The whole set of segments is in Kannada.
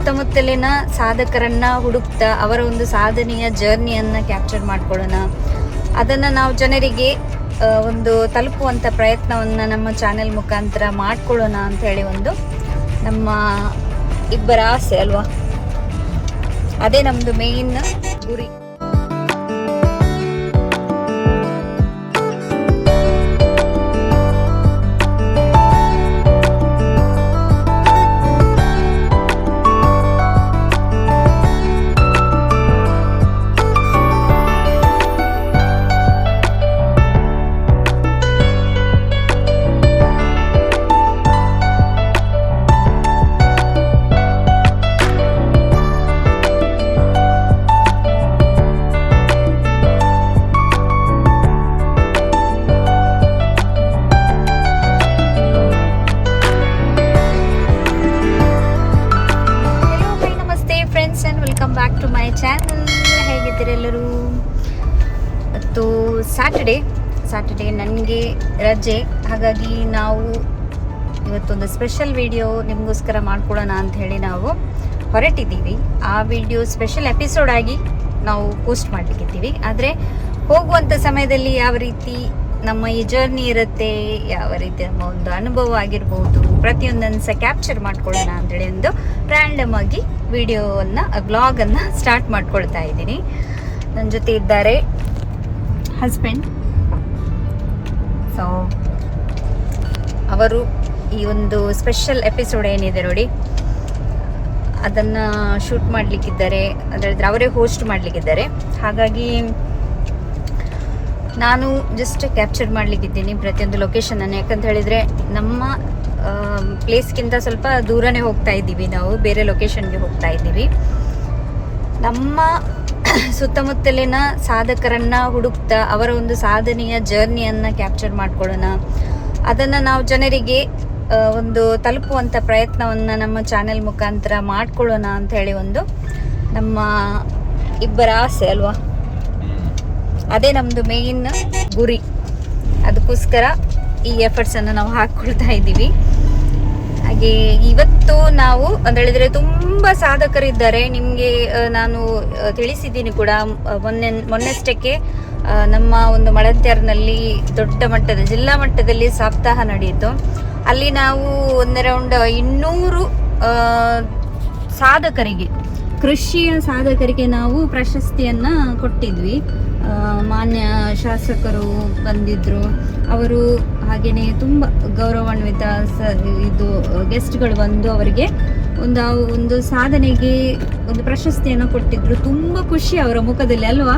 ಸುತ್ತಮುತ್ತಲಿನ ಸಾಧಕರನ್ನ ಹುಡುಕ್ತಾ ಅವರ ಒಂದು ಸಾಧನೆಯ ಜರ್ನಿಯನ್ನು ಕ್ಯಾಪ್ಚರ್ ಮಾಡ್ಕೊಳ್ಳೋಣ. ಅದನ್ನು ನಾವು ಜನರಿಗೆ ಒಂದು ತಲುಪುವಂಥ ಪ್ರಯತ್ನವನ್ನು ನಮ್ಮ ಚಾನೆಲ್ ಮುಖಾಂತರ ಮಾಡ್ಕೊಳ್ಳೋಣ ಅಂತ ಹೇಳಿ ಒಂದು ನಮ್ಮ ಇಬ್ಬರ ಆಸೆ ಅಲ್ವಾ. ಅದೇ ನಮ್ಮದು ಮೇಯ್ನ್ ಗುರಿ. Welcome back to my channel. ಹೇಗಿದ್ದೀರಿ ಎಲ್ಲರೂ? ಮತ್ತು ಸ್ಯಾಟರ್ಡೇ ನನಗೆ ರಜೆ, ಹಾಗಾಗಿ ನಾವು ಇವತ್ತೊಂದು ಸ್ಪೆಷಲ್ ವಿಡಿಯೋ ನಿಮಗೋಸ್ಕರ ಮಾಡ್ಕೊಳ್ಳೋಣ ಅಂತ ಹೇಳಿ ನಾವು ಹೊರಟಿದ್ದೀವಿ. ಆ ವಿಡಿಯೋ ಸ್ಪೆಷಲ್ ಎಪಿಸೋಡ್ ಆಗಿ ನಾವು ಪೋಸ್ಟ್ ಮಾಡಲಿಕ್ಕಿದ್ದೀವಿ. ಆದರೆ ಹೋಗುವಂಥ ಸಮಯದಲ್ಲಿ ಯಾವ ರೀತಿ ನಮ್ಮ ಈ ಜರ್ನಿ ಇರುತ್ತೆ, ಯಾವ ರೀತಿ ನಮ್ಮ ಒಂದು ಅನುಭವ ಆಗಿರ್ಬೋದು, ಪ್ರತಿಯೊಂದನ್ನು ಸಹ ಕ್ಯಾಪ್ಚರ್ ಮಾಡ್ಕೊಳ್ಳೋಣ ಅಂತೇಳಿ ಒಂದು ರ್ಯಾಂಡಮ್ ಆಗಿ ವ್ಲಾಗನ್ನು ಸ್ಟಾರ್ಟ್ ಮಾಡ್ಕೊಳ್ತಾ ಇದ್ದೀನಿ. ನನ್ನ ಜೊತೆ ಇದ್ದಾರೆ ಹಸ್ಬೆಂಡ್. ಸೊ ಅವರು ಈ ಒಂದು ಸ್ಪೆಷಲ್ ಎಪಿಸೋಡ್ ಏನಿದೆ ನೋಡಿ, ಅದನ್ನು ಶೂಟ್ ಮಾಡಲಿಕ್ಕಿದ್ದಾರೆ, ಅದರಲ್ಲಿ ಅವರೇ ಹೋಸ್ಟ್ ಮಾಡಲಿಕ್ಕಿದ್ದಾರೆ. ಹಾಗಾಗಿ ನಾನು ಜಸ್ಟ್ ಕ್ಯಾಪ್ಚರ್ ಮಾಡಲಿಕ್ಕಿದ್ದೀನಿ ಪ್ರತಿಯೊಂದು ಲೊಕೇಶನನ್ನು. ಯಾಕಂತ ಹೇಳಿದರೆ ನಮ್ಮ ಪ್ಲೇಸ್ಗಿಂತ ಸ್ವಲ್ಪ ದೂರನೇ ಹೋಗ್ತಾ ಇದ್ದೀವಿ, ನಾವು ಬೇರೆ ಲೊಕೇಶನ್ಗೆ ಹೋಗ್ತಾ ಇದ್ದೀವಿ. ನಮ್ಮ ಸುತ್ತಮುತ್ತಲಿನ ಸಾಧಕರನ್ನ ಹುಡುಕ್ತಾ ಅವರ ಒಂದು ಸಾಧನೆಯ ಜರ್ನಿಯನ್ನು ಕ್ಯಾಪ್ಚರ್ ಮಾಡ್ಕೊಳ್ಳೋಣ. ಅದನ್ನು ನಾವು ಜನರಿಗೆ ಒಂದು ತಲುಪುವಂಥ ಪ್ರಯತ್ನವನ್ನು ನಮ್ಮ ಚಾನೆಲ್ ಮುಖಾಂತರ ಮಾಡ್ಕೊಳ್ಳೋಣ ಅಂತ ಹೇಳಿ ಒಂದು ನಮ್ಮ ಇಬ್ಬರ ಆಸೆ ಅಲ್ವಾ. ಅದೇ ನಮ್ಮದು ಮೇಯ್ನ್ ಗುರಿ. ಅದಕ್ಕೋಸ್ಕರ ಈ ಎಫರ್ಟ್ಸನ್ನು ನಾವು ಹಾಕ್ಕೊಳ್ತಾ ಇದ್ದೀವಿ. ಹಾಗೆ ಇವತ್ತು ನಾವು ಅಂತ ಹೇಳಿದರೆ ತುಂಬ ಸಾಧಕರಿದ್ದಾರೆ. ನಿಮಗೆ ನಾನು ತಿಳಿಸಿದ್ದೀನಿ ಕೂಡ, ಮೊನ್ನೆಷ್ಟಕ್ಕೆ ನಮ್ಮ ಒಂದು ಮಳಂತ್ಯಾರ್ನಲ್ಲಿ ದೊಡ್ಡ ಮಟ್ಟದ ಜಿಲ್ಲಾ ಮಟ್ಟದಲ್ಲಿ ಸಪ್ತಾಹ ನಡೆಯಿತು. ಅಲ್ಲಿ ನಾವು ಒಂದರೌಂಡ್ 200 ಸಾಧಕರಿಗೆ, ಕೃಷಿಯ ಸಾಧಕರಿಗೆ ನಾವು ಪ್ರಶಸ್ತಿಯನ್ನು ಕೊಟ್ಟಿದ್ವಿ. ಮಾನ್ಯ ಶಾಸಕರು ಬಂದಿದ್ದರು, ಅವರು ಹಾಗೆಯೇ ತುಂಬ ಗೌರವಾನ್ವಿತ ಗೆಸ್ಟ್ಗಳು ಬಂದು ಅವರಿಗೆ ಒಂದು ಸಾಧನೆಗೆ ಒಂದು ಪ್ರಶಸ್ತಿಯನ್ನು ಕೊಟ್ಟಿದ್ರು. ತುಂಬ ಖುಷಿ ಅವರ ಮುಖದಲ್ಲಿ ಅಲ್ವಾ,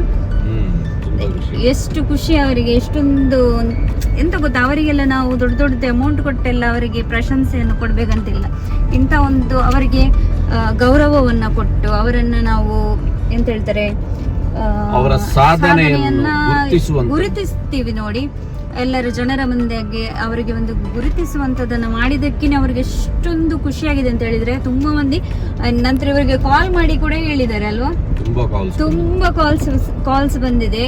ಎಷ್ಟು ಖುಷಿ ಅವರಿಗೆ. ಎಷ್ಟೊಂದು ಎಂತ ಗೊತ್ತಾ, ಅವರಿಗೆಲ್ಲ ನಾವು ದೊಡ್ಡ ಅಮೌಂಟ್ ಕೊಟ್ಟೆಲ್ಲ ಅವರಿಗೆ ಪ್ರಶಂಸೆಯನ್ನು ಕೊಡಬೇಕಂತಿಲ್ಲ. ಇಂಥ ಒಂದು ಅವರಿಗೆ ಗೌರವವನ್ನು ಕೊಟ್ಟು ಅವರನ್ನು ನಾವು ಎಂತ ಹೇಳ್ತಾರೆ, ಅವರ ಸಾಧನೆಯನ್ನ ಗುರುತಿಸ್ತೀವಿ ನೋಡಿ. ಎಲ್ಲರ ಜನರ ಮುಂದೆಗೆ ಅವರಿಗೆ ಒಂದು ಗುರುತಿಸುವಂಥದ್ದನ್ನು ಮಾಡಿದ್ದಕ್ಕೆ ಅವರಿಗೆ ಎಷ್ಟೊಂದು ಖುಷಿಯಾಗಿದೆ ಅಂತ ಹೇಳಿದ್ರೆ, ತುಂಬಾ ಮಂದಿ ನಂತರ ಇವರಿಗೆ ಕಾಲ್ ಮಾಡಿ ಕೂಡ ಹೇಳಿದ್ದಾರೆ ಅಲ್ವಾ. ತುಂಬಾ ಕಾಲ್ಸ್ ಬಂದಿದೆ.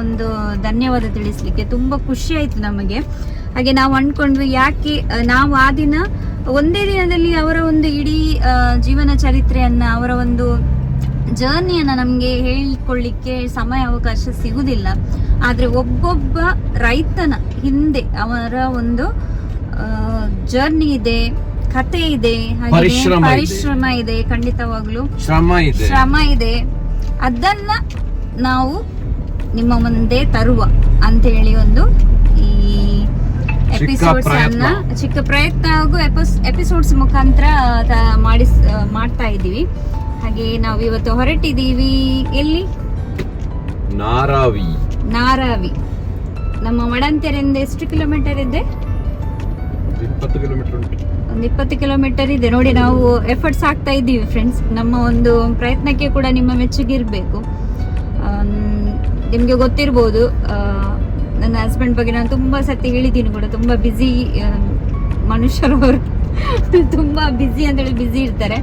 ಒಂದು ಧನ್ಯವಾದ ತಿಳಿಸ್ಲಿಕ್ಕೆ ತುಂಬಾ ಖುಷಿ ಆಯ್ತು ನಮಗೆ. ಹಾಗೆ ನಾವು ಅಂದ್ಕೊಂಡ್ವಿ, ಯಾಕೆ ನಾವು ಆ ದಿನ ಒಂದೇ ದಿನದಲ್ಲಿ ಅವರ ಒಂದು ಇಡೀ ಜೀವನ ಚರಿತ್ರೆಯನ್ನ, ಅವರ ಒಂದು ಜರ್ನಿಯನ್ನು ನಮಗೆ ಹೇಳಿಕೊಳ್ಳಿಕ್ಕೆ ಸಮಯ ಅವಕಾಶ ಸಿಗುವುದಿಲ್ಲ. ಆದರೆ ಒಬ್ಬೊಬ್ಬ ರೈತನ ಹಿಂದೆ ಅವರ ಒಂದು ಜರ್ನಿ ಇದೆ, ಕತೆ ಇದೆ, ಹಾಗೆ ಪರಿಶ್ರಮ ಇದೆ, ಖಂಡಿತವಾಗ್ಲೂ ಶ್ರಮ ಇದೆ. ಅದನ್ನ ನಾವು ನಿಮ್ಮ ಮುಂದೆ ತರುವ ಅಂತ ಹೇಳಿ ಒಂದು ಈ ಎಪಿಸೋಡ್ಸ್ ಅನ್ನ ಚಿಕ್ಕ ಪ್ರಯತ್ನ ಹಾಗೂ ಎಪಿಸೋಡ್ಸ್ ಮುಖಾಂತರ ಮಾಡ್ತಾ ಇದ್ದೀವಿ. ಹಾಗೆ ನಾವು ಇವತ್ತು ಹೊರಟಿದ್ದೀವಿ. ಎಲ್ಲಿ? ನಾರಾವಿ. ನಮ್ಮ ಮಡಂತೆರೆಯಿಂದ ಎಷ್ಟು ಕಿಲೋಮೀಟರ್ ಇದೆ? 20 ಕಿಲೋಮೀಟರ್ ಉಂಟು. ಒಂದು 20 ಕಿಲೋಮೀಟರ್ ಇದೆ ನೋಡಿ. ನಾವು ಎಫರ್ಟ್ಸ್ ಹಾಕ್ತಾ ಇದ್ದೀವಿ ಫ್ರೆಂಡ್ಸ್. ನಮ್ಮ ಒಂದು ಪ್ರಯತ್ನಕ್ಕೆ ಕೂಡ ನಿಮ್ಮ ಮೆಚ್ಚುಗೆ ಇರಬೇಕು. ನಿಮಗೆ ಗೊತ್ತಿರ್ಬೋದು, ನನ್ನ ಹಸ್ಬೆಂಡ್ ಬಗ್ಗೆ ನಾನು ತುಂಬ ಸತಿ ಹೇಳಿದ್ದೀನಿ ಕೂಡ. ತುಂಬ ಬ್ಯುಸಿ ಮನುಷ್ಯರವರು, ತುಂಬ ಬ್ಯುಸಿ ಅಂತೇಳಿ ಬ್ಯುಸಿ ಇರ್ತಾರೆ.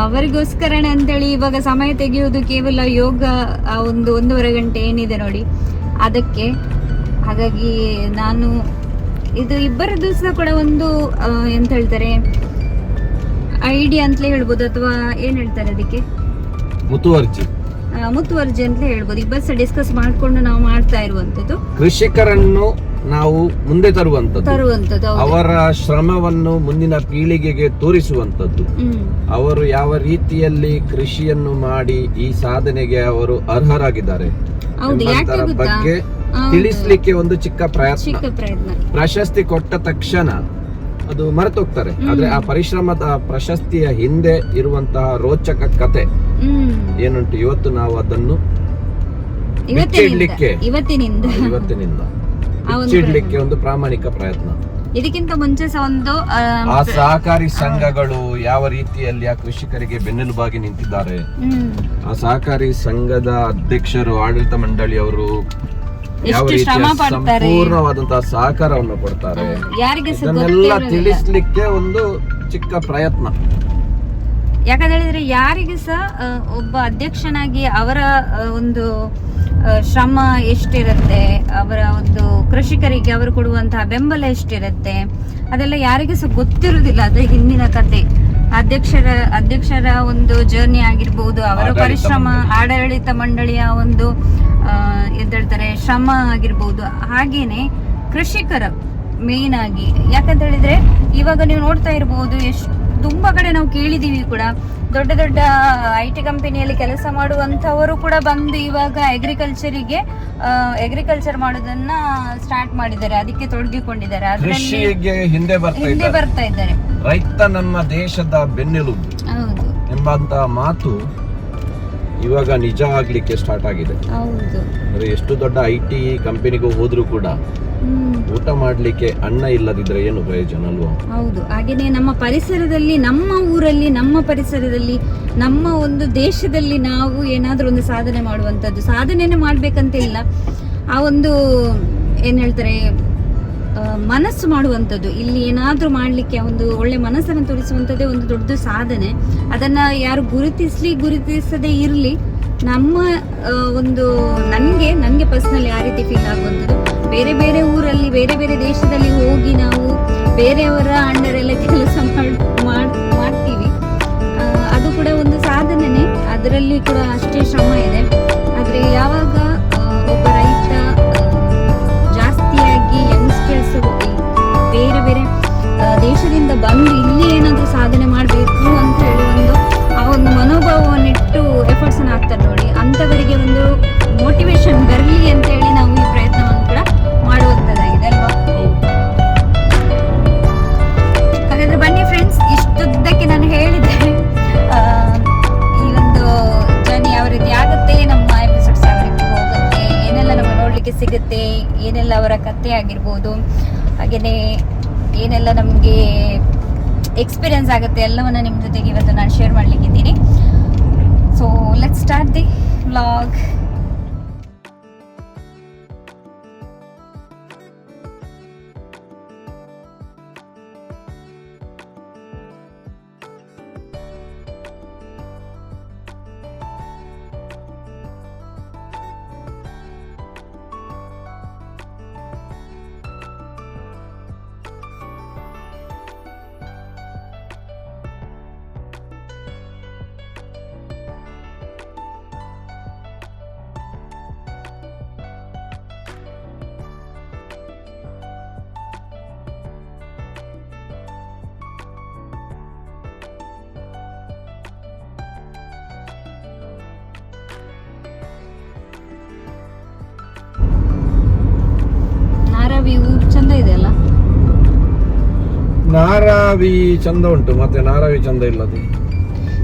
ಅವರಿಗೋಸ್ಕರನೇ ಅಂತೇಳಿ ಇವಾಗ ಸಮಯ ತೆಗೆಯೋದು ಕೇವಲ ಯೋಗ ಆ 1.5 ಗಂಟೆ ಏನಿದೆ ನೋಡಿ ಅದಕ್ಕೆ. ಹಾಗಾಗಿ ನಾನು ಇದು ಇಬ್ಬರ ದಿವಸ ಕೂಡ ಒಂದು ಎಂತ ಹೇಳ್ತಾರೆ, ಐಡಿಯಾ ಅಂತಲೇ ಹೇಳ್ಬೋದು, ಅಥವಾ ಏನ್ ಹೇಳ್ತಾರೆ ಅದಕ್ಕೆ, ಮುತುವರ್ಜಿ ಮುತುವರ್ಜಿ ಅಂತಲೇ ಹೇಳ್ಬೋದು. ಈ ಬಸ್ ಡಿಸ್ಕಸ್ ಮಾಡ್ಕೊಂಡು ನಾವು ಮಾಡ್ತಾ ಇರುವಂತದ್ದು, ಕೃಷಿಕರನ್ನು ನಾವು ಮುಂದೆ ತರುವಂತದ್ದು, ಹೌದು. ಅವರ ಶ್ರಮವನ್ನು ಮುಂದಿನ ಪೀಳಿಗೆಗೆ ತೋರಿಸುವಂತದ್ದು, ಅವರು ಯಾವ ರೀತಿಯಲ್ಲಿ ಕೃಷಿಯನ್ನು ಮಾಡಿ ಈ ಸಾಧನೆಗೆ ಅವರು ಅರ್ಹರಾಗಿದ್ದಾರೆ ಎಂಬಂತರ ಬಗ್ಗೆ ತಿಳಿಸ್ಲಿಕ್ಕೆ ಒಂದು ಚಿಕ್ಕ ಪ್ರಯತ್ನ. ಪ್ರಶಸ್ತಿ ಕೊಟ್ಟ ತಕ್ಷಣ ಅದು ಮರೆತೋಗ್ತಾರೆ, ಆದ್ರೆ ಆ ಪರಿಶ್ರಮದ ಪ್ರಶಸ್ತಿಯ ಹಿಂದೆ ಇರುವಂತಹ ರೋಚಕ ಕತೆ ಏನುಂಟು, ಇವತ್ತು ನಾವು ಅದನ್ನು ಇವತ್ತಿನಿಂದ ಬಿಚ್ಚಿಡ್ಲಿಕ್ಕೆ ಒಂದು ಪ್ರಾಮಾಣಿಕ ಪ್ರಯತ್ನ. ಇದಕ್ಕಿಂತ ಮುಂಚೆ ಸಹ ಒಂದು ಆ ಸಹಕಾರಿ ಸಂಘಗಳು ಯಾವ ರೀತಿಯಲ್ಲಿ ಆ ಕೃಷಿಕರಿಗೆ ಬೆನ್ನೆಲುಬಾಗಿ ನಿಂತಿದ್ದಾರೆ, ಆ ಸಹಕಾರಿ ಸಂಘದ ಅಧ್ಯಕ್ಷರು, ಆಡಳಿತ ಮಂಡಳಿಯವರು ಯಾವ ರೀತಿಯ ಸಂಪೂರ್ಣವಾದಂತಹ ಸಹಕಾರವನ್ನು ಕೊಡ್ತಾರೆ, ಇದನ್ನೆಲ್ಲ ತಿಳಿಸ್ಲಿಕ್ಕೆ ಒಂದು ಚಿಕ್ಕ ಪ್ರಯತ್ನ. ಯಾಕಂತ ಹೇಳಿದ್ರೆ ಯಾರಿಗೆ ಸಹ ಒಬ್ಬ ಅಧ್ಯಕ್ಷನಾಗಿ ಅವರ ಒಂದು ಶ್ರಮ ಎಷ್ಟಿರುತ್ತೆ, ಅವರ ಒಂದು ಕೃಷಿಕರಿಗೆ ಅವರು ಕೊಡುವಂತಹ ಬೆಂಬಲ ಎಷ್ಟಿರುತ್ತೆ, ಅದೆಲ್ಲ ಯಾರಿಗೆ ಸಹ ಗೊತ್ತಿರುವುದಿಲ್ಲ. ಅದ್ರ ಹಿಂದಿನ ಕತೆ, ಅಧ್ಯಕ್ಷರ ಒಂದು ಜರ್ನಿ ಆಗಿರ್ಬೋದು, ಅವರ ಪರಿಶ್ರಮ, ಆಡಳಿತ ಮಂಡಳಿಯ ಒಂದು ಹೇಳ್ತಾರೆ ಶ್ರಮ ಆಗಿರ್ಬೋದು, ಹಾಗೇನೆ ಕೃಷಿಕರ ಮೇನ್ ಆಗಿ. ಯಾಕಂತ ಹೇಳಿದ್ರೆ ಇವಾಗ ನೀವು ನೋಡ್ತಾ ಇರ್ಬೋದು, ತುಂಬಾ ಕಡೆ ನಾವು ಕೇಳಿದೀವಿ ಕೂಡ, ದೊಡ್ಡ ದೊಡ್ಡ IT ಕಂಪನಿಯಲ್ಲಿ ಕೆಲಸ ಮಾಡುವಂತವರು ಕೂಡ ಬಂದು ಇವಾಗ ಅಗ್ರಿಕಲ್ಚರ್ ಮಾಡೋದನ್ನ ಸ್ಟಾರ್ಟ್ ಮಾಡಿದ್ದಾರೆ, ಅದಕ್ಕೆ ತೊಡಗಿಕೊಂಡಿದ್ದಾರೆ, ಕೃಷಿಗೆ ಹಿಂದೆ ಬರ್ತಾ ಇದ್ದಾರೆ. ರೈತ ನಮ್ಮ ದೇಶದ ಬೆನ್ನೆಲುಬು ಎಂಬಂತ ಮಾತು ಇವಾಗ ನಿಜ ಆಗ್ಲಿಕ್ಕೆ ಸ್ಟಾರ್ಟ್ ಆಗಿದೆ. ಅಂದ್ರೆ ಎಷ್ಟು ದೊಡ್ಡ IT ಕಂಪನಿಗೂ ಹೋದ್ರೂ ಕೂಡ ಊಟ ಮಾಡ್ಲಿಕ್ಕೆ ಅನ್ನ ಇಲ್ಲದಿದ್ರೆ ಏನು ಪ್ರಯೋಜನ ಅಲ್ವಾ? ಹೌದು. ಹಾಗೇನೆ ನಮ್ಮ ಪರಿಸರದಲ್ಲಿ, ನಮ್ಮ ಊರಲ್ಲಿ, ನಮ್ಮ ಪರಿಸರದಲ್ಲಿ, ನಮ್ಮ ಒಂದು ದೇಶದಲ್ಲಿ ನಾವು ಏನಾದ್ರೂ ಒಂದು ಸಾಧನೆ ಮಾಡುವಂತದ್ದು, ಸಾಧನೆನೇ ಮಾಡ್ಬೇಕಂತ ಇಲ್ಲ, ಆ ಒಂದು ಏನ್ ಹೇಳ್ತಾರೆ ಮನಸ್ಸು ಮಾಡುವಂಥದ್ದು, ಇಲ್ಲಿ ಏನಾದ್ರೂ ಮಾಡ್ಲಿಕ್ಕೆ ಒಂದು ಒಳ್ಳೆ ಮನಸ್ಸನ್ನು ತೋರಿಸುವಂಥದ್ದೇ ಒಂದು ದೊಡ್ಡ ಸಾಧನೆ. ಅದನ್ನ ಯಾರು ಗುರುತಿಸದೇ ಇರ್ಲಿ, ನಮ್ಮ ಒಂದು ನನಗೆ ಪರ್ಸನಲಿ ಆ ರೀತಿ ಫೀಲ್ ಆಗುವಂಥದ್ದು. ಬೇರೆ ಬೇರೆ ಊರಲ್ಲಿ, ಬೇರೆ ಬೇರೆ ದೇಶದಲ್ಲಿ ಹೋಗಿ ನಾವು ಬೇರೆಯವರ ಅಂಡರ್ ಎಲ್ಲ ಕೆಲಸ ಮಾಡ್ತೀವಿ, ಅದು ಕೂಡ ಒಂದು ಸಾಧನೆನೇ, ಅದರಲ್ಲಿ ಕೂಡ ಅಷ್ಟೇ ಶ್ರಮ ಇದೆ. ಆದ್ರೆ ಯಾವಾಗ ಒಬ್ಬ ರೈತ ಜಾಸ್ತಿಯಾಗಿ ಯಂಗ್ಸ್ಟರ್ಸ್ ಬೇರೆ ಬೇರೆ ದೇಶದಿಂದ ಬಂದು ಇಲ್ಲಿ ಏನಾದ್ರೂ ಸಾಧನೆ ಮಾಡಬೇಕು ಅಂತ ಹೇಳಿ ಆ ಒಂದು ಮನೋಭಾವವನ್ನಿಟ್ಟು ಎಫರ್ಟ್ಸ್ ಅನ್ನು ಹಾಕ್ತಾರೆ ನೋಡಿ, ಅಂತವರಿಗೆ ಒಂದು ಮೋಟಿವೇಶನ್ ಬರಲಿ ಅಂತ ಹೇಳಿ ನಾವು ಈ ಪ್ರಯತ್ನವನ್ನು ಕೂಡ ಮಾಡುವಂತದ್ದಾಗಿದೆ ಅಲ್ವಾ? ಹಾಗಾದ್ರೆ ಬನ್ನಿ ಫ್ರೆಂಡ್ಸ್, ಇಷ್ಟುದ್ದಕ್ಕೆ ನಾನು ಹೇಳಿದೆ ಈ ಒಂದು ಜರ್ನಿ ಯಾವ ರೀತಿ ಆಗುತ್ತೆ, ನಮ್ಮ ಎಪಿಸೋಡ್ಸ್ ಯಾವ ರೀತಿ ಹೋಗುತ್ತೆ, ಏನೆಲ್ಲ ನಮಗೆ ನೋಡ್ಲಿಕ್ಕೆ ಸಿಗುತ್ತೆ, ಏನೆಲ್ಲ ಅವರ ಕಥೆ ಆಗಿರ್ಬೋದು, ಹಾಗೇನೆ ಏನೆಲ್ಲ ನಮಗೆ ಎಕ್ಸ್ಪೀರಿಯನ್ಸ್ ಆಗುತ್ತೆ, ಎಲ್ಲವನ್ನ ನಿಮ್ಮ ಜೊತೆಗೆ ಇವತ್ತು ನಾನು ಶೇರ್ ಮಾಡ್ಲಿಕ್ಕಿದ್ದೀನಿ. So let's start the vlog. ಊರು ಚಂದ ಇದೆ ಅಲ್ಲ? ನಾರಾವಿ ಚಂದ ಉಂಟು, ಮತ್ತೆ ನಾರಾವಿ ಚಂದ ಇಲ್ಲದು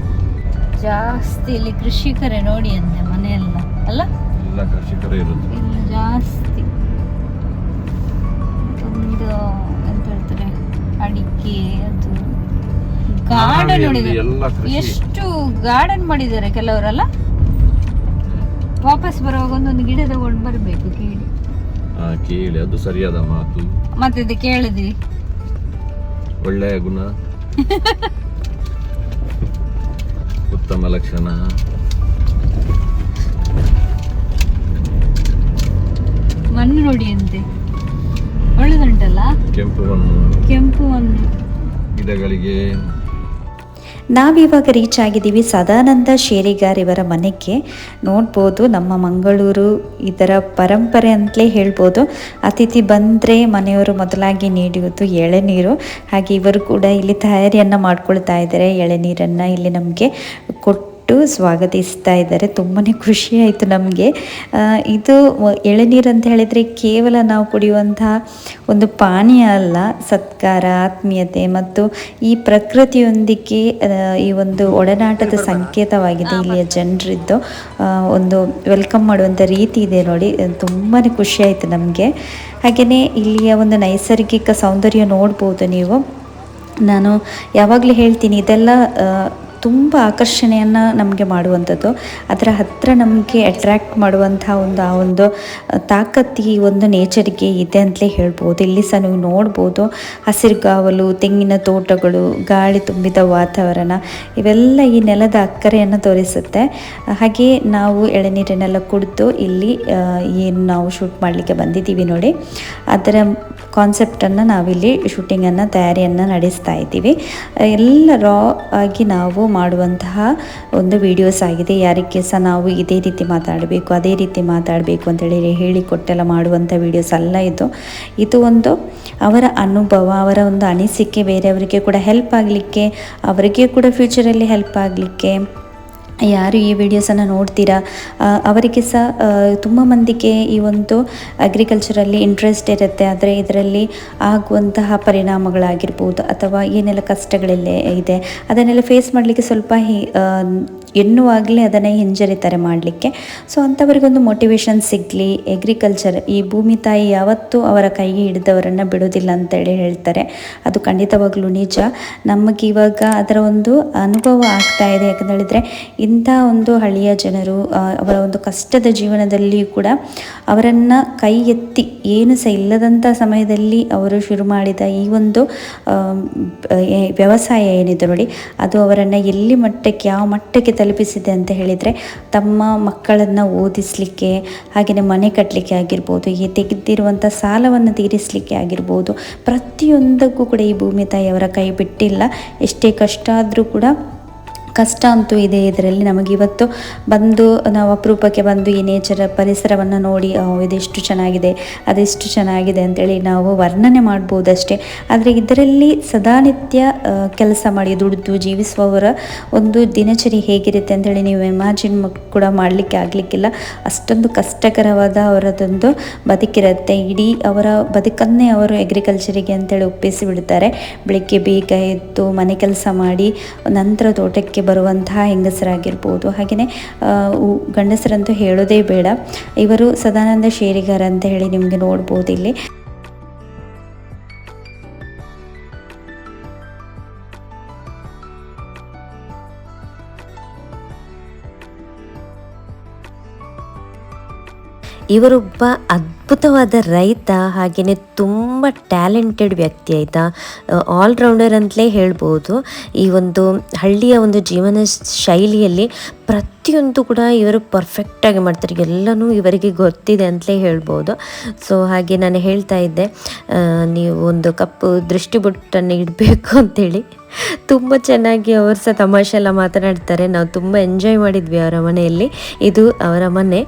ಜಾಸ್ತಿ. ಇಲ್ಲಿ ಕೃಷಿಕರೇ ನೋಡಿ ಅಂತೆ ಮನೆಯೆಲ್ಲ ಅಲ್ಲ? ಎಲ್ಲ ಕೃಷಿಕರೇ ಇರೋದು ಇಲ್ಲಿ ಜಾಸ್ತಿ. ಒಂದು ಎಂತ ಹೇಳ್ತಾರೆ, ಅಡಿಕೆ, ಅದು ಗಾರ್ಡನ್ ನೋಡಿದ್ರೆ ಎಷ್ಟು ಗಾರ್ಡನ್ ಮಾಡಿದ್ದಾರೆ ಕೆಲವರೆಲ್ಲ. ವಾಪಸ್ ಬರುವಾಗ ಒಂದೊಂದು ಗಿಡ ತಗೊಂಡು ಬರ್ಬೇಕು. ಕೇಳಿ, ಅದು ಸರಿಯಾದ ಮಾತು. ಮತ್ತೆ ಇದು ಕೇಳಿದ್ವಿ, ಒಳ್ಳೆಯ ಗುಣ, ಉತ್ತಮ ಲಕ್ಷಣ. ಮಣ್ಣು ನೋಡಿ ಅಂತೆ, ಒಳ್ಳೆದುಂಟಲ್ಲ, ಕೆಂಪು ಮಣ್ಣು, ಕೆಂಪು ಮಣ್ಣು ಗಿಡಗಳಿಗೆ. ನಾವಿವಾಗ ರೀಚ್ ಆಗಿದ್ದೀವಿ ಸದಾನಂದ ಶೇರಿಗಾರ್ ಇವರ ಮನೆಗೆ. ನೋಡ್ಬೋದು ನಮ್ಮ ಮಂಗಳೂರು ಇದರ ಪರಂಪರೆ ಅಂತಲೇ ಹೇಳ್ಬೋದು. ಅತಿಥಿ ಬಂದರೆ ಮನೆಯವರು ಮೊದಲಾಗಿ ನೀಡುವುದು ಎಳೆನೀರು. ಹಾಗೆ ಇವರು ಕೂಡ ಇಲ್ಲಿ ತಯಾರಿಯನ್ನು ಮಾಡ್ಕೊಳ್ತಾ ಇದ್ದಾರೆ. ಎಳೆನೀರನ್ನು ಇಲ್ಲಿ ನಮಗೆ ಕೊಟ್ಟು ಸ್ವಾಗತಿಸ್ತಾ ಇದ್ದಾರೆ. ತುಂಬಾ ಖುಷಿ ಆಯಿತು ನಮಗೆ. ಇದು ಎಳೆನೀರು ಅಂತ ಹೇಳಿದರೆ ಕೇವಲ ನಾವು ಕುಡಿಯುವಂತಹ ಒಂದು ಪಾನೀಯ ಅಲ್ಲ, ಸತ್ಕಾರ, ಆತ್ಮೀಯತೆ ಮತ್ತು ಈ ಪ್ರಕೃತಿಯೊಂದಿಗೆ ಈ ಒಂದು ಒಡನಾಟದ ಸಂಕೇತವಾಗಿದೆ. ಇಲ್ಲಿಯ ಜನರಿದ್ದು ಒಂದು ವೆಲ್ಕಮ್ ಮಾಡುವಂಥ ರೀತಿ ಇದೆ ನೋಡಿ, ತುಂಬಾ ಖುಷಿ ಆಯಿತು ನಮಗೆ. ಹಾಗೆಯೇ ಇಲ್ಲಿಯ ಒಂದು ನೈಸರ್ಗಿಕ ಸೌಂದರ್ಯ ನೋಡ್ಬೋದು ನೀವು. ನಾನು ಯಾವಾಗಲೂ ಹೇಳ್ತೀನಿ, ಇದೆಲ್ಲ ತುಂಬ ಆಕರ್ಷಣೆಯನ್ನು ನಮಗೆ ಮಾಡುವಂಥದ್ದು. ಅದರ ಹತ್ತಿರ ನಮಗೆ ಅಟ್ರ್ಯಾಕ್ಟ್ ಮಾಡುವಂಥ ಆ ಒಂದು ತಾಕತ್ತು ಈ ಒಂದು ನೇಚರ್ಗೆ ಇದೆ ಅಂತಲೇ ಹೇಳ್ಬೋದು. ಇಲ್ಲಿ ಸಹ ನೀವು ನೋಡ್ಬೋದು ಹಸಿರುಗಾವಲು, ತೆಂಗಿನ ತೋಟಗಳು, ಗಾಳಿ ತುಂಬಿದ ವಾತಾವರಣ, ಇವೆಲ್ಲ ಈ ನೆಲದ ಅಕ್ಕರೆಯನ್ನು ತೋರಿಸುತ್ತೆ. ಹಾಗೆ ನಾವು ಎಳೆನೀರನ್ನೆಲ್ಲ ಕುಡಿದು ಇಲ್ಲಿ ಏನು ನಾವು ಶೂಟ್ ಮಾಡಲಿಕ್ಕೆ ಬಂದಿದ್ದೀವಿ ನೋಡಿ, ಅದರ ಕಾನ್ಸೆಪ್ಟನ್ನು ನಾವಿಲ್ಲಿ ಶೂಟಿಂಗನ್ನು ತಯಾರಿಯನ್ನು ನಡೆಸ್ತಾ ಇದ್ದೀವಿ. ಎಲ್ಲ ರಾ ಆಗಿ ನಾವು ಮಾಡುವಂತಹ ಒಂದು ವಿಡಿಯೋಸ್ ಆಗಿದೆ. ಯಾರಿಗೆ ಸಹ ನಾವು ಇದೇ ರೀತಿ ಮಾತಾಡಬೇಕು, ಅದೇ ರೀತಿ ಮಾತಾಡಬೇಕು ಅಂತೇಳಿ ಹೇಳಿಕೊಟ್ಟೆಲ್ಲ ಮಾಡುವಂಥ ವಿಡಿಯೋಸ್ ಅಲ್ಲ ಇದು ಒಂದು ಅವರ ಅನುಭವ, ಅವರ ಒಂದು ಅನಿಸಿಕೆ, ಬೇರೆಯವರಿಗೆ ಕೂಡ ಹೆಲ್ಪ್ ಆಗಲಿಕ್ಕೆ, ಅವರಿಗೆ ಕೂಡ ಫ್ಯೂಚರಲ್ಲಿ ಹೆಲ್ಪ್ ಆಗಲಿಕ್ಕೆ. ಯಾರು ಈ ವಿಡಿಯೋಸನ್ನು ನೋಡ್ತೀರಾ ಅವರಿಗೆ ಸಹ ತುಂಬ ಮಂದಿಗೆ ಈ ಒಂದು ಅಗ್ರಿಕಲ್ಚರಲ್ಲಿ ಇಂಟ್ರೆಸ್ಟ್ ಇರುತ್ತೆ. ಆದರೆ ಇದರಲ್ಲಿ ಆಗುವಂತಹ ಪರಿಣಾಮಗಳಾಗಿರ್ಬೋದು ಅಥವಾ ಏನೆಲ್ಲ ಕಷ್ಟಗಳೆಲ್ಲ ಇದೆ ಅದನ್ನೆಲ್ಲ ಫೇಸ್ ಮಾಡಲಿಕ್ಕೆ ಸ್ವಲ್ಪ ಎನ್ನುವಾಗಲೇ ಅದನ್ನು ಹಿಂಜರಿತಾರೆ ಮಾಡಲಿಕ್ಕೆ. ಸೊ ಅಂಥವ್ರಿಗೊಂದು ಮೋಟಿವೇಶನ್ ಸಿಗಲಿ. ಅಗ್ರಿಕಲ್ಚರ್, ಈ ಭೂಮಿ ತಾಯಿ ಯಾವತ್ತೂ ಅವರ ಕೈ ಹಿಡಿದವರನ್ನು ಬಿಡೋದಿಲ್ಲ ಅಂತೇಳಿ ಹೇಳ್ತಾರೆ. ಅದು ಖಂಡಿತವಾಗ್ಲೂ ನಿಜ. ನಮಗಿವಾಗ ಅದರ ಒಂದು ಅನುಭವ ಆಗ್ತಾ ಇದೆ. ಯಾಕಂತ ಹೇಳಿದರೆ ಇಂಥ ಒಂದು ಹಳ್ಳಿಯ ಜನರು ಅವರ ಒಂದು ಕಷ್ಟದ ಜೀವನದಲ್ಲಿ ಕೂಡ ಅವರನ್ನು ಕೈ ಎತ್ತಿ ಏನು ಸಹ ಇಲ್ಲದಂಥ ಸಮಯದಲ್ಲಿ ಅವರು ಶುರು ಮಾಡಿದ ಈ ಒಂದು ವ್ಯವಸಾಯ ಏನಿದೆ ನೋಡಿ, ಅದು ಅವರನ್ನು ಎಲ್ಲಿ ಮಟ್ಟಕ್ಕೆ, ಯಾವ ಮಟ್ಟಕ್ಕೆ ತಲುಪಿಸಿದೆ ಅಂತ ಹೇಳಿದರೆ, ತಮ್ಮ ಮಕ್ಕಳನ್ನು ಓದಿಸಲಿಕ್ಕೆ, ಹಾಗೆಯೇ ಮನೆ ಕಟ್ಟಲಿಕ್ಕೆ ಆಗಿರ್ಬೋದು, ಈ ತೆಗೆದಿರುವಂಥ ಸಾಲವನ್ನು ತೀರಿಸಲಿಕ್ಕೆ ಆಗಿರ್ಬೋದು, ಪ್ರತಿಯೊಂದಕ್ಕೂ ಕೂಡ ಈ ಭೂಮಿ ತಾಯಿಯವರ ಕೈ ಬಿಟ್ಟಿಲ್ಲ. ಎಷ್ಟೇ ಕಷ್ಟ ಆದರೂ ಕೂಡ ಕಷ್ಟ ಅಂತೂ ಇದೆ ಇದರಲ್ಲಿ. ನಮಗಿವತ್ತು ಬಂದು ನಾವು ಅಪರೂಪಕ್ಕೆ ಬಂದು ಈ ನೇಚರ್ ಪರಿಸರವನ್ನು ನೋಡಿ ಇದೆಷ್ಟು ಚೆನ್ನಾಗಿದೆ, ಅದೆಷ್ಟು ಚೆನ್ನಾಗಿದೆ ಅಂತೇಳಿ ನಾವು ವರ್ಣನೆ ಮಾಡ್ಬೋದಷ್ಟೇ. ಆದರೆ ಇದರಲ್ಲಿ ಸದಾನಿತ್ಯ ಕೆಲಸ ಮಾಡಿ ದುಡಿದು ಜೀವಿಸುವವರ ಒಂದು ದಿನಚರಿ ಹೇಗಿರುತ್ತೆ ಅಂತೇಳಿ ನೀವು ಇಮ್ಯಾಜಿನ್ ಕೂಡ ಮಾಡಲಿಕ್ಕೆ ಆಗಲಿಕ್ಕಿಲ್ಲ. ಅಷ್ಟೊಂದು ಕಷ್ಟಕರವಾದ ಅವರದೊಂದು ಬದುಕಿರುತ್ತೆ. ಇಡೀ ಅವರ ಬದುಕನ್ನೇ ಅವರು ಅಗ್ರಿಕಲ್ಚರಿಗೆ ಅಂತೇಳಿ ಒಪ್ಪಿಸಿ ಬಿಡ್ತಾರೆ. ಬೆಳಿಗ್ಗೆ ಬೇಗ ಎದ್ದು ಮನೆ ಕೆಲಸ ಮಾಡಿ ನಂತರ ತೋಟಕ್ಕೆ ಬರುವಂತಹ ಹೆಂಗಸರಾಗಿರ್ಬೋದು, ಹಾಗೆಯೇ ಗಂಡಸರಂತೂ ಹೇಳೋದೇ ಬೇಡ. ಇವರು ಸದಾನಂದ ಶೇರಿಗಾರ್ ಅಂತ ಹೇಳಿ ನಿಮಗೆ ನೋಡ್ಬೋದು ಇಲ್ಲಿ. ಇವರೊಬ್ಬ ಅದ್ಭುತವಾದ ರೈತ, ಹಾಗೆಯೇ ತುಂಬ ಟ್ಯಾಲೆಂಟೆಡ್ ವ್ಯಕ್ತಿ ಆಯಿತಾ, ಆಲ್ರೌಂಡರ್ ಅಂತಲೇ ಹೇಳ್ಬೋದು. ಈ ಒಂದು ಹಳ್ಳಿಯ ಒಂದು ಜೀವನ ಶೈಲಿಯಲ್ಲಿ ಪ್ರತಿಯೊಂದು ಕೂಡ ಇವರು ಪರ್ಫೆಕ್ಟಾಗಿ ಮಾಡ್ತಾರೆ. ಎಲ್ಲನೂ ಇವರಿಗೆ ಗೊತ್ತಿದೆ ಅಂತಲೇ ಹೇಳ್ಬೋದು. ಸೊ ಹಾಗೆ ನಾನು ಹೇಳ್ತಾ ಇದ್ದೆ, ನೀವು ಒಂದು ಕಪ್ಪು ದೃಷ್ಟಿಬೊಟ್ಟನ್ನು ಇಡಬೇಕು ಅಂತೇಳಿ. ತುಂಬ ಚೆನ್ನಾಗಿ ಅವರು ಸಹ ತಮಾಷೆ ಎಲ್ಲ ಮಾತನಾಡ್ತಾರೆ. ನಾವು ತುಂಬ ಎಂಜಾಯ್ ಮಾಡಿದ್ವಿ ಅವರ ಮನೆಯಲ್ಲಿ. ಇದು ಅವರ ಮನೆ.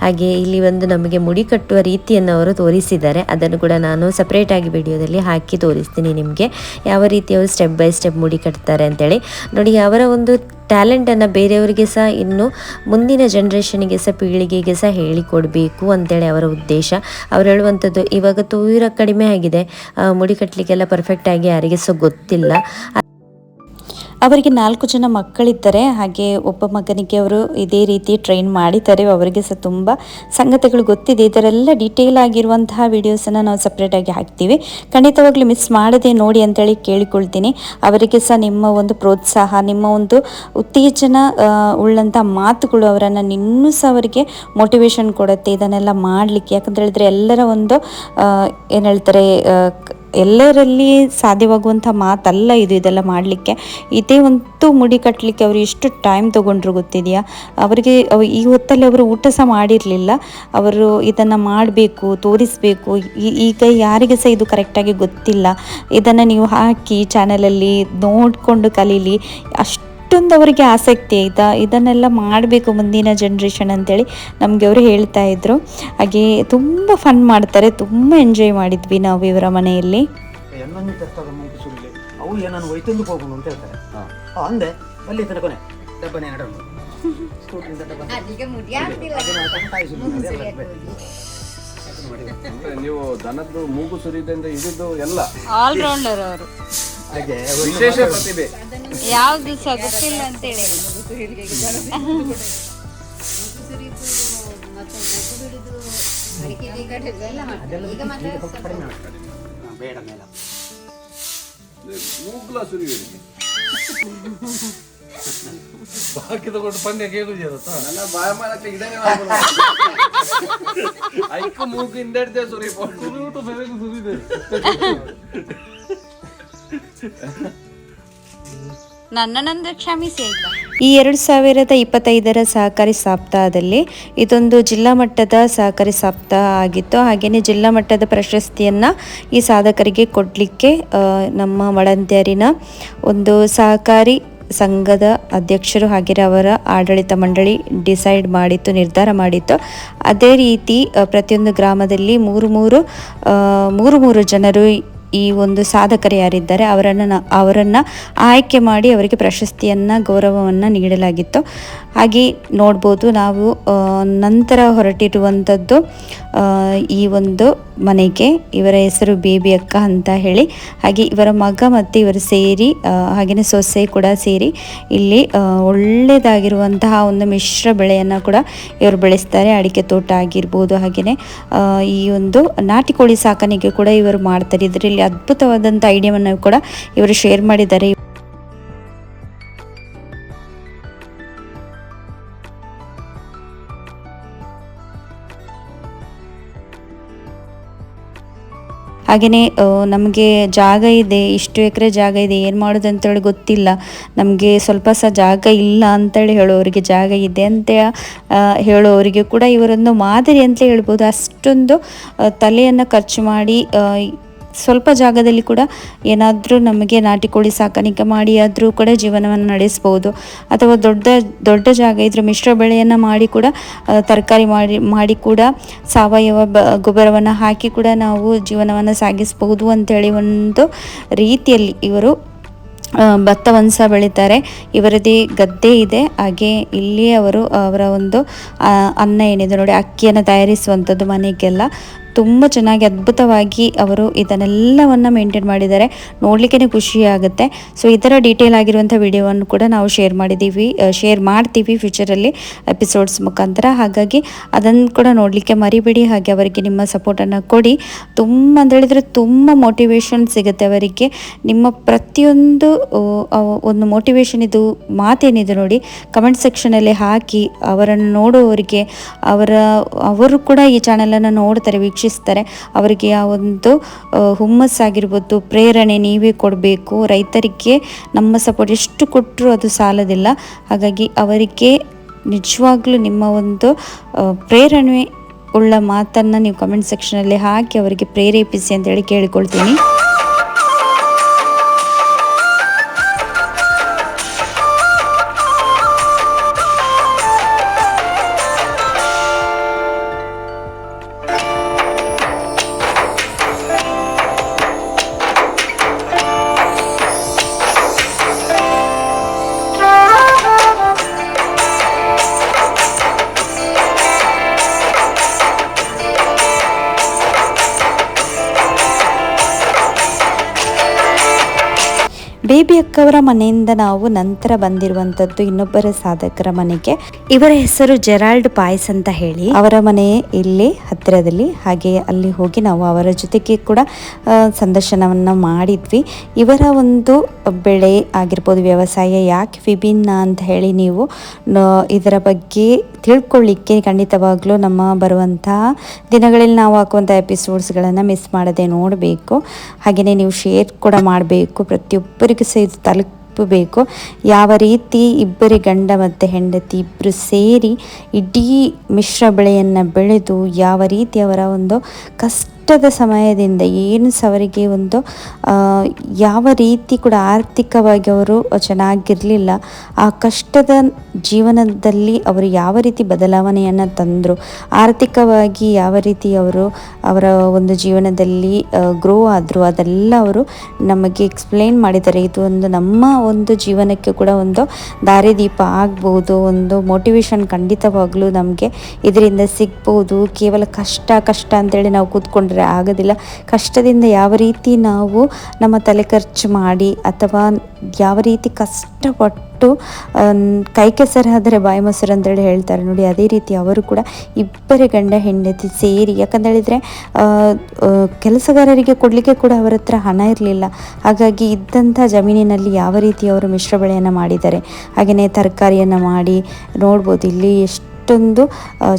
ಹಾಗೆ ಇಲ್ಲಿ ಒಂದು ನಮಗೆ ಮುಡಿ ಕಟ್ಟುವ ರೀತಿಯನ್ನು ಅವರು ತೋರಿಸಿದ್ದಾರೆ. ಅದನ್ನು ಕೂಡ ನಾನು ಸಪ್ರೇಟಾಗಿ ವಿಡಿಯೋದಲ್ಲಿ ಹಾಕಿ ತೋರಿಸ್ತೀನಿ ನಿಮಗೆ, ಯಾವ ರೀತಿ ಅವರು ಸ್ಟೆಪ್ ಬೈ ಸ್ಟೆಪ್ ಮುಡಿ ಕಟ್ತಾರೆ ಅಂತೇಳಿ. ನೋಡಿ, ಅವರ ಒಂದು ಟ್ಯಾಲೆಂಟನ್ನು ಬೇರೆಯವರಿಗೆ ಸಹ ಇನ್ನು ಮುಂದಿನ ಜನ್ರೇಷನಿಗೆ ಸಹ, ಪೀಳಿಗೆಗೆ ಸಹ ಹೇಳಿಕೊಡಬೇಕು ಅಂತೇಳಿ ಅವರ ಉದ್ದೇಶ. ಅವ್ರು ಹೇಳುವಂಥದ್ದು, ಇವಾಗ ತೂರ ಕಡಿಮೆ ಆಗಿದೆ, ಮುಡಿ ಕಟ್ಟಲಿಕ್ಕೆಲ್ಲ ಪರ್ಫೆಕ್ಟಾಗಿ ಯಾರಿಗೆ ಸಹ ಗೊತ್ತಿಲ್ಲ. ಅವರಿಗೆ 4 ಜನ ಮಕ್ಕಳಿದ್ದಾರೆ. ಹಾಗೆ ಒಬ್ಬ ಮಗನಿಗೆ ಅವರು ಇದೇ ರೀತಿ ಟ್ರೈನ್ ಮಾಡಿದ್ದಾರೆ. ಅವರಿಗೆ ಸಹ ತುಂಬ ಸಂಗತಿಗಳು ಗೊತ್ತಿದೆ. ಇದರೆಲ್ಲ ಡೀಟೇಲ್ ಆಗಿರುವಂತಹ ವಿಡಿಯೋಸನ್ನು ನಾವು ಸಪ್ರೇಟಾಗಿ ಹಾಕ್ತೀವಿ. ಖಂಡಿತವಾಗ್ಲೂ ಮಿಸ್ ಮಾಡದೆ ನೋಡಿ ಅಂತೇಳಿ ಕೇಳಿಕೊಳ್ತೀನಿ. ಅವರಿಗೆ ಸಹ ನಿಮ್ಮ ಒಂದು ಪ್ರೋತ್ಸಾಹ, ನಿಮ್ಮ ಒಂದು ಉತ್ತೇಜನ ಉಳ್ಳಂಥ ಮಾತುಗಳು ಅವರನ್ನು ಇನ್ನೂ ಸಹ ಅವರಿಗೆ ಮೋಟಿವೇಶನ್ ಕೊಡುತ್ತೆ ಇದನ್ನೆಲ್ಲ ಮಾಡಲಿಕ್ಕೆ. ಯಾಕಂತ ಹೇಳಿದ್ರೆ ಎಲ್ಲರ ಒಂದು ಏನು ಹೇಳ್ತಾರೆ, ಎಲ್ಲರಲ್ಲಿ ಸಾಧ್ಯವಾಗುವಂಥ ಮಾತಲ್ಲ ಇದೆಲ್ಲ ಮಾಡಲಿಕ್ಕೆ. ಇದೇ ಒಂದು ಮುಡಿ ಕಟ್ಟಲಿಕ್ಕೆ ಅವರು ಎಷ್ಟು ಟೈಮ್ ತೊಗೊಂಡ್ರು ಗೊತ್ತಿದೆಯಾ? ಅವರಿಗೆ ಈ ಹೊತ್ತಲ್ಲಿ ಅವರು ಊಟ ಸಹ ಮಾಡಿರಲಿಲ್ಲ. ಅವರು ಇದನ್ನು ಮಾಡಬೇಕು, ತೋರಿಸಬೇಕು. ಈಗ ಯಾರಿಗೆ ಸಹ ಇದು ಕರೆಕ್ಟಾಗಿ ಗೊತ್ತಿಲ್ಲ. ಇದನ್ನು ನೀವು ಹಾಕಿ ಚಾನಲಲ್ಲಿ ನೋಡಿಕೊಂಡು ಕಲೀಲಿ. ಅಷ್ಟು ಅಷ್ಟೊಂದು ಅವರಿಗೆ ಆಸಕ್ತಿ ಆಯಿತಾ, ಇದನ್ನೆಲ್ಲ ಮಾಡಬೇಕು ಮುಂದಿನ ಜನ್ರೇಷನ್ ಅಂತೇಳಿ ನಮಗೆ ಅವರು ಹೇಳ್ತಾ ಇದ್ರು. ಹಾಗೆ ತುಂಬ ಫನ್ ಮಾಡ್ತಾರೆ, ತುಂಬ ಎಂಜಾಯ್ ಮಾಡಿದ್ವಿ ನಾವು ಇವರ ಮನೆಯಲ್ಲಿ. ಅವು ಏನನ್ನು ಒಯ್ತಂದು ಹೋಗೋಣ ಅಂತ ಹೇಳ್ತಾರೆ. ಅಂದೆ ಅಲ್ಲಿ ತನಕ ಕೊನೆ ಡಬ್ಬನೇ ನಡೋದು ಸ್ಕೂಟ್ರಿಂದ ನೀವು ದನದ್ದು ಮೂಗು ಸುರಿದಿಂದ ಹಿಡಿದು ಎಲ್ಲ ಆಲ್ರೌಂಡರ್ ಅವರು. ಹಾಗೆ ವಿಶೇಷ ಪ್ರತಿಭೆ ಯಾವ್ದು ಸಹ ಗೊತ್ತಿಲ್ಲ ಅಂತೇಳಿ ಬೇಡ ಮೇಲ ಮೂಗ್ಲ ಸುರಿಯುವುದು ಬಾಕಿ ತಗೊಂಡು ಪಂದ್ಯ ಕೇಳುವುದಿರುತ್ತ ನನ್ನ ಬಾಯ ಮಾಡಕ್ಕೆ ಇದೇನೆ ಐಕ ಮೂಗು ಹಿಂದೆ ಸುರಿಬೋದು ಸುರಿದೆ. ನನ್ನನ್ನೊಂದು ಕ್ಷಮಿಸಿ ಆಯ್ತಾ. ಈ 2025 ಸಹಕಾರಿ ಸಪ್ತಾಹದಲ್ಲಿ ಇದೊಂದು ಜಿಲ್ಲಾ ಮಟ್ಟದ ಸಹಕಾರಿ ಸಪ್ತಾಹ ಆಗಿತ್ತು. ಹಾಗೆಯೇ ಜಿಲ್ಲಾ ಮಟ್ಟದ ಪ್ರಶಸ್ತಿಯನ್ನು ಈ ಸಾಧಕರಿಗೆ ಕೊಡಲಿಕ್ಕೆ ನಮ್ಮ ಮಳಂತ್ಯಾರಿನ ಒಂದು ಸಹಕಾರಿ ಸಂಘದ ಅಧ್ಯಕ್ಷರು ಹಾಗೆ ಅವರ ಆಡಳಿತ ಮಂಡಳಿ ನಿರ್ಧಾರ ಮಾಡಿತ್ತು. ಅದೇ ರೀತಿ ಪ್ರತಿಯೊಂದು ಗ್ರಾಮದಲ್ಲಿ ಮೂರು ಜನರು ಈ ಒಂದು ಸಾಧಕರು ಯಾರಿದ್ದಾರೆ ಅವರನ್ನು ಆಯ್ಕೆ ಮಾಡಿ ಅವರಿಗೆ ಪ್ರಶಸ್ತಿಯನ್ನು ಗೌರವವನ್ನು ನೀಡಲಾಗಿತ್ತು. ಹಾಗೆ ನೋಡ್ಬೋದು ನಾವು ನಂತರ ಹೊರಟಿರುವಂಥದ್ದು ಈ ಒಂದು ಮನೆಗೆ. ಇವರ ಹೆಸರು ಬೇಬಿ ಅಕ್ಕ ಅಂತ ಹೇಳಿ. ಹಾಗೆ ಇವರ ಮಗ ಮತ್ತು ಇವರು ಸೇರಿ ಹಾಗೆಯೇ ಸೊಸೆ ಕೂಡ ಸೇರಿ ಇಲ್ಲಿ ಒಳ್ಳೆಯದಾಗಿರುವಂತಹ ಒಂದು ಮಿಶ್ರ ಬೆಳೆಯನ್ನು ಕೂಡ ಇವರು ಬೆಳೆಸ್ತಾರೆ. ಅಡಿಕೆ ತೋಟ ಆಗಿರ್ಬೋದು, ಹಾಗೆಯೇ ಈ ಒಂದು ನಾಟಿ ಕೋಳಿ ಸಾಕಾಣಿಕೆ ಕೂಡ ಇವರು ಮಾಡ್ತಾರೆ. ಇದರಲ್ಲಿ ಅದ್ಭುತವಾದಂಥ ಐಡಿಯಾವನ್ನು ಕೂಡ ಇವರು ಶೇರ್ ಮಾಡಿದ್ದಾರೆ. ಹಾಗೆಯೇ ನಮಗೆ ಜಾಗ ಇದೆ, ಇಷ್ಟು ಎಕರೆ ಜಾಗ ಇದೆ, ಏನು ಮಾಡೋದು ಅಂತೇಳಿ ಗೊತ್ತಿಲ್ಲ, ನಮಗೆ ಸ್ವಲ್ಪ ಸಹ ಜಾಗ ಇಲ್ಲ ಅಂತೇಳಿ ಹೇಳೋರಿಗೆ, ಜಾಗ ಇದೆ ಅಂತ ಹೇಳೋರಿಗೆ ಕೂಡ ಇವರೊಂದು ಮಾದರಿ ಅಂತಲೇ ಹೇಳ್ಬೋದು. ಅಷ್ಟೊಂದು ತಲೆಯನ್ನು ಖರ್ಚು ಮಾಡಿ ಸ್ವಲ್ಪ ಜಾಗದಲ್ಲಿ ಕೂಡ ಏನಾದರೂ ನಮಗೆ ನಾಟಿ ಕೋಳಿ ಸಾಕಾಣಿಕೆ ಮಾಡಿ ಆದರೂ ಕೂಡ ಜೀವನವನ್ನು ನಡೆಸ್ಬೋದು. ಅಥವಾ ದೊಡ್ಡ ಜಾಗ ಇದ್ದರೆ ಮಿಶ್ರ ಬೆಳೆಯನ್ನು ಮಾಡಿ ಕೂಡ ತರಕಾರಿ ಮಾಡಿ ಕೂಡ ಸಾವಯವ ಗೊಬ್ಬರವನ್ನು ಹಾಕಿ ಕೂಡ ನಾವು ಜೀವನವನ್ನು ಸಾಗಿಸ್ಬೋದು ಅಂಥೇಳಿ ಒಂದು ರೀತಿಯಲ್ಲಿ ಇವರು ಭತ್ತವನ್ನು ಸಹ ಬೆಳೀತಾರೆ. ಇವರದೇ ಗದ್ದೆ ಇದೆ. ಹಾಗೆ ಇಲ್ಲಿ ಅವರ ಒಂದು ಅನ್ನ ಏನಿದೆ ನೋಡಿ, ಅಕ್ಕಿಯನ್ನು ತಯಾರಿಸುವಂಥದ್ದು ಮನೆಗೆಲ್ಲ ತುಂಬ ಚೆನ್ನಾಗಿ ಅದ್ಭುತವಾಗಿ ಅವರು ಇದನ್ನೆಲ್ಲವನ್ನು ಮೇಂಟೈನ್ ಮಾಡಿದ್ದಾರೆ. ನೋಡಲಿಕ್ಕೆ ಖುಷಿಯಾಗುತ್ತೆ. ಸೊ ಇದರ ಡೀಟೇಲ್ ಆಗಿರುವಂಥ ವಿಡಿಯೋವನ್ನು ಕೂಡ ನಾವು ಶೇರ್ ಮಾಡ್ತೀವಿ ಫ್ಯೂಚರಲ್ಲಿ ಎಪಿಸೋಡ್ಸ್ ಮುಖಾಂತರ. ಹಾಗಾಗಿ ಅದನ್ನು ಕೂಡ ನೋಡಲಿಕ್ಕೆ ಮರಿಬೇಡಿ. ಹಾಗೆ ಅವರಿಗೆ ನಿಮ್ಮ ಸಪೋರ್ಟನ್ನು ಕೊಡಿ. ತುಂಬ ಅಂತ ಹೇಳಿದರೆ ತುಂಬ ಮೋಟಿವೇಶನ್ ಸಿಗುತ್ತೆ ಅವರಿಗೆ. ನಿಮ್ಮ ಪ್ರತಿಯೊಂದು ಒಂದು ಮೋಟಿವೇಶನ್ ಇದು ಮಾತೇನಿದೆ ನೋಡಿ, ಕಮೆಂಟ್ ಸೆಕ್ಷನಲ್ಲಿ ಹಾಕಿ ಅವರನ್ನು ನೋಡುವವರಿಗೆ ಅವರು ಕೂಡ ಈ ಚಾನಲನ್ನು ನೋಡ್ತಾರೆ, ವೀಕ್ಷಿಸ್ತಾರೆ. ಅವರಿಗೆ ಆ ಒಂದು ಹುಮ್ಮಸ್ಸಾಗಿರ್ಬೋದು, ಪ್ರೇರಣೆ ನೀವೇ ಕೊಡಬೇಕು. ರೈತರಿಗೆ ನಮ್ಮ ಸಪೋರ್ಟ್ ಎಷ್ಟು ಕೊಟ್ಟರೂ ಅದು ಸಾಲದಿಲ್ಲ. ಹಾಗಾಗಿ ಅವರಿಗೆ ನಿಜವಾಗ್ಲೂ ನಿಮ್ಮ ಒಂದು ಪ್ರೇರಣೆ ಉಳ್ಳ ಮಾತನ್ನು ನೀವು ಕಮೆಂಟ್ ಸೆಕ್ಷನಲ್ಲಿ ಹಾಕಿ ಅವರಿಗೆ ಪ್ರೇರೇಪಿಸಿ ಅಂತೇಳಿ ಕೇಳಿಕೊಳ್ತೀನಿ. ಬೇಬಿ ಅಕ್ಕವರ ಮನೆಯಿಂದ ನಾವು ನಂತರ ಬಂದಿರುವಂಥದ್ದು ಇನ್ನೊಬ್ಬರ ಸಾಧಕರ ಮನೆಗೆ. ಇವರ ಹೆಸರು ಜೆರಾಲ್ಡ್ ಪಾಯ್ಸ್ ಅಂತ ಹೇಳಿ. ಅವರ ಮನೆ ಇಲ್ಲಿ ಹತ್ತಿರದಲ್ಲಿ. ಹಾಗೆ ಅಲ್ಲಿ ಹೋಗಿ ನಾವು ಅವರ ಜೊತೆಗೆ ಕೂಡ ಸಂದರ್ಶನವನ್ನು ಮಾಡಿದ್ವಿ. ಇವರ ಒಂದು ಬೆಳೆ ಆಗಿರ್ಬೋದು, ವ್ಯವಸಾಯ ಯಾಕೆ ವಿಭಿನ್ನ ಅಂತ ಹೇಳಿ ನೀವು ಇದರ ಬಗ್ಗೆ ತಿಳ್ಕೊಳ್ಳಿಕ್ಕೆ ಖಂಡಿತವಾಗ್ಲೂ ನಮ್ಮ ಬರುವಂತಹ ದಿನಗಳಲ್ಲಿ ನಾವು ಹಾಕುವಂಥ ಎಪಿಸೋಡ್ಸ್ಗಳನ್ನು ಮಿಸ್ ಮಾಡದೆ ನೋಡಬೇಕು. ಹಾಗೆಯೇ ನೀವು ಶೇರ್ ಕೂಡ ಮಾಡಬೇಕು, ಪ್ರತಿಯೊಬ್ಬರಿಗೂ ಸಹ ಇದು ತಲುಪಬೇಕು. ಯಾವ ರೀತಿ ಇಬ್ಬರಿ ಗಂಡ ಮತ್ತು ಹೆಂಡತಿ ಇಬ್ಬರು ಸೇರಿ ಇಡೀ ಮಿಶ್ರ ಬೆಳೆಯನ್ನು ಬೆಳೆದು ಯಾವ ರೀತಿ ಅವರ ಒಂದು ಕಷ್ಟ ಕಷ್ಟದ ಸಮಯದಿಂದ ಏನು ಅವರಿಗೆ ಒಂದು ಯಾವ ರೀತಿ ಕೂಡ ಆರ್ಥಿಕವಾಗಿ ಅವರು ಚೆನ್ನಾಗಿರಲಿಲ್ಲ. ಆ ಕಷ್ಟದ ಜೀವನದಲ್ಲಿ ಅವರು ಯಾವ ರೀತಿ ಬದಲಾವಣೆಯನ್ನು ತಂದರು, ಆರ್ಥಿಕವಾಗಿ ಯಾವ ರೀತಿ ಅವರು ಅವರ ಒಂದು ಜೀವನದಲ್ಲಿ ಗ್ರೋ ಆದರು, ಅದೆಲ್ಲ ಅವರು ನಮಗೆ ಎಕ್ಸ್ಪ್ಲೇನ್ ಮಾಡಿದ್ದಾರೆ. ಇದು ಒಂದು ನಮ್ಮ ಒಂದು ಜೀವನಕ್ಕೆ ಕೂಡ ಒಂದು ದಾರಿದೀಪ ಆಗ್ಬೋದು, ಒಂದು ಮೋಟಿವೇಶನ್ ಖಂಡಿತವಾಗ್ಲೂ ನಮಗೆ ಇದರಿಂದ ಸಿಗ್ಬೋದು. ಕೇವಲ ಕಷ್ಟ ಅಂತೇಳಿ ನಾವು ಕೂತ್ಕೊಂಡ್ರೆ ಆಗೋದಿಲ್ಲ. ಕಷ್ಟದಿಂದ ಯಾವ ರೀತಿ ನಾವು ನಮ್ಮ ತಲೆ ಖರ್ಚು ಮಾಡಿ ಅಥವಾ ಯಾವ ರೀತಿ ಕಷ್ಟಪಟ್ಟು ಕೈ ಕೆಸರಾದರೆ ಬಾಯಿ ಮೊಸರು ಅಂತೇಳಿ ಹೇಳ್ತಾರೆ ನೋಡಿ, ಅದೇ ರೀತಿ ಅವರು ಕೂಡ ಇಬ್ಬರೇ ಗಂಡ ಹೆಂಡತಿ ಸೇರಿ, ಯಾಕಂತೇಳಿದರೆ ಕೆಲಸಗಾರರಿಗೆ ಕೊಡಲಿಕ್ಕೆ ಕೂಡ ಅವರ ಹತ್ರ ಹಣ ಇರಲಿಲ್ಲ. ಹಾಗಾಗಿ ಇದ್ದಂಥ ಜಮೀನಿನಲ್ಲಿ ಯಾವ ರೀತಿ ಅವರು ಮಿಶ್ರ ಬೆಳೆಯನ್ನು ಮಾಡಿದ್ದಾರೆ, ಹಾಗೆಯೇ ತರಕಾರಿಯನ್ನು ಮಾಡಿ ನೋಡ್ಬೋದು ಇಲ್ಲಿ ಎಷ್ಟೊಂದು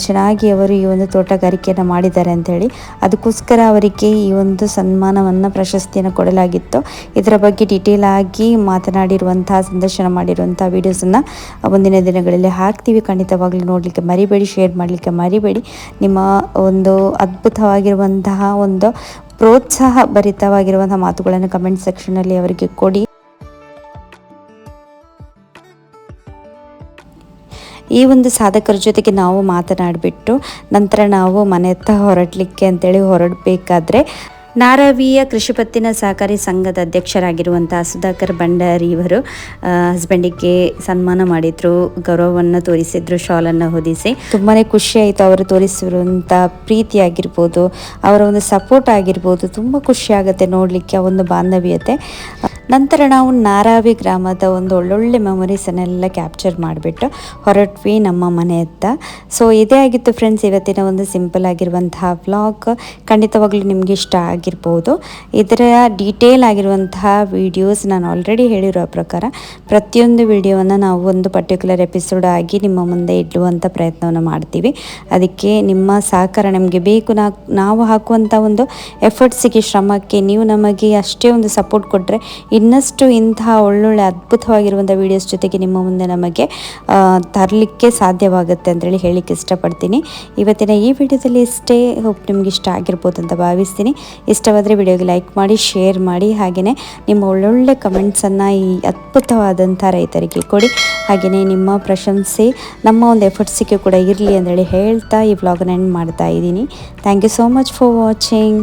ಚೆನ್ನಾಗಿ ಅವರು ಈ ಒಂದು ತೋಟಗಾರಿಕೆಯನ್ನು ಮಾಡಿದ್ದಾರೆ ಅಂಥೇಳಿ. ಅದಕ್ಕೋಸ್ಕರ ಅವರಿಗೆ ಈ ಒಂದು ಸನ್ಮಾನವನ್ನು, ಪ್ರಶಸ್ತಿಯನ್ನು ಕೊಡಲಾಗಿತ್ತು. ಇದರ ಬಗ್ಗೆ ಡೀಟೇಲ್ ಆಗಿ ಮಾತನಾಡಿರುವಂತಹ, ಸಂದರ್ಶನ ಮಾಡಿರುವಂಥ ವೀಡಿಯೋಸನ್ನು ಮುಂದಿನ ದಿನಗಳಲ್ಲಿ ಹಾಕ್ತೀವಿ. ಖಂಡಿತವಾಗ್ಲೂ ನೋಡಲಿಕ್ಕೆ ಮರಿಬೇಡಿ, ಶೇರ್ ಮಾಡಲಿಕ್ಕೆ ಮರಿಬೇಡಿ. ನಿಮ್ಮ ಒಂದು ಅದ್ಭುತವಾಗಿರುವಂತಹ ಒಂದು ಪ್ರೋತ್ಸಾಹ ಭರಿತವಾಗಿರುವಂಥ ಮಾತುಗಳನ್ನು ಕಮೆಂಟ್ ಸೆಕ್ಷನಲ್ಲಿ ಅವರಿಗೆ ಕೊಡಿ. ಈ ಒಂದು ಸಾಧಕರ ಜೊತೆಗೆ ನಾವು ಮಾತನಾಡಿಬಿಟ್ಟು ನಂತರ ನಾವು ಮನೆಯತ್ತ ಹೊರಡಲಿಕ್ಕೆ ಅಂತೇಳಿ ಹೊರಡಬೇಕಾದ್ರೆ ನಾರಾವಿಯ ಕೃಷಿ ಪತ್ತಿನ ಸಹಕಾರಿ ಸಂಘದ ಅಧ್ಯಕ್ಷರಾಗಿರುವಂತಹ ಸುಧಾಕರ್ ಭಂಡಾರಿ ಇವರು ಹಸ್ಬೆಂಡಿಗೆ ಸನ್ಮಾನ ಮಾಡಿದ್ರು, ಗೌರವವನ್ನು ತೋರಿಸಿದ್ರು, ಶಾಲನ್ನು ಹೊದಿಸಿ. ತುಂಬಾ ಖುಷಿ ಆಯಿತು. ಅವರು ತೋರಿಸಿರುವಂಥ ಪ್ರೀತಿ ಆಗಿರ್ಬೋದು, ಅವರ ಒಂದು ಸಪೋರ್ಟ್ ಆಗಿರ್ಬೋದು, ತುಂಬ ಖುಷಿ ಆಗುತ್ತೆ ನೋಡಲಿಕ್ಕೆ ಆ ಒಂದು ಬಾಂಧವ್ಯತೆ. ನಂತರ ನಾವು ನಾರಾವಿ ಗ್ರಾಮದ ಒಂದು ಒಳ್ಳೊಳ್ಳೆ ಮೆಮೊರೀಸನ್ನೆಲ್ಲ ಕ್ಯಾಪ್ಚರ್ ಮಾಡಿಬಿಟ್ಟು ಹೊರಟ್ವಿ ನಮ್ಮ ಮನೆಯತ್ತ. ಸೊ ಇದೇ ಆಗಿತ್ತು ಫ್ರೆಂಡ್ಸ್ ಇವತ್ತಿನ ಒಂದು ಸಿಂಪಲ್ ಆಗಿರುವಂತಹ ವ್ಲಾಗ್. ಖಂಡಿತವಾಗ್ಲೂ ನಿಮಗೆ ಇಷ್ಟ ಆಗಿರ್ಬೋದು. ಇದರ ಡೀಟೇಲ್ ಆಗಿರುವಂತಹ ವೀಡಿಯೋಸ್ ನಾನು ಆಲ್ರೆಡಿ ಹೇಳಿರೋ ಪ್ರಕಾರ ಪ್ರತಿಯೊಂದು ವಿಡಿಯೋವನ್ನು ನಾವು ಒಂದು ಪರ್ಟಿಕ್ಯುಲರ್ ಎಪಿಸೋಡ್ ಆಗಿ ನಿಮ್ಮ ಮುಂದೆ ಇಡುವಂಥ ಪ್ರಯತ್ನವನ್ನು ಮಾಡ್ತೀವಿ. ಅದಕ್ಕೆ ನಿಮ್ಮ ಸಹಕಾರ ನಮಗೆ ಬೇಕು. ನಾವು ಹಾಕುವಂಥ ಒಂದು ಎಫರ್ಟ್ಸಿಗೆ, ಶ್ರಮಕ್ಕೆ ನೀವು ನಮಗೆ ಅಷ್ಟೇ ಒಂದು ಸಪೋರ್ಟ್ ಕೊಟ್ಟರೆ ಇನ್ನಷ್ಟು ಇಂತಹ ಒಳ್ಳೊಳ್ಳೆ ಅದ್ಭುತವಾಗಿರುವಂಥ ವೀಡಿಯೋಸ್ ಜೊತೆಗೆ ನಿಮ್ಮ ಮುಂದೆ ನಮಗೆ ತರಲಿಕ್ಕೆ ಸಾಧ್ಯವಾಗುತ್ತೆ ಅಂತೇಳಿ ಹೇಳಲಿಕ್ಕೆ ಇಷ್ಟಪಡ್ತೀನಿ. ಇವತ್ತಿನ ಈ ವಿಡಿಯೋದಲ್ಲಿ ಇಷ್ಟೇ. ಹೋಪ್ ನಿಮ್ಗೆ ಇಷ್ಟ ಆಗಿರ್ಬೋದು ಅಂತ ಭಾವಿಸ್ತೀನಿ. ಇಷ್ಟವಾದರೆ ವಿಡಿಯೋಗೆ ಲೈಕ್ ಮಾಡಿ, ಶೇರ್ ಮಾಡಿ, ಹಾಗೆಯೇ ನಿಮ್ಮ ಒಳ್ಳೊಳ್ಳೆ ಕಮೆಂಟ್ಸನ್ನು ಈ ಅದ್ಭುತವಾದಂಥ ರೈತರಿಗೆ ಕೊಡಿ. ಹಾಗೆಯೇ ನಿಮ್ಮ ಪ್ರಶಂಸೆ ನಮ್ಮ ಒಂದು ಎಫರ್ಟ್ಸಿಗೆ ಕೂಡ ಇರಲಿ ಅಂತೇಳಿ ಹೇಳ್ತಾ ಈ ವ್ಲಾಗನ್ನು ಎಂಡ್ ಮಾಡ್ತಾ ಇದ್ದೀನಿ. Thank you so much for watching.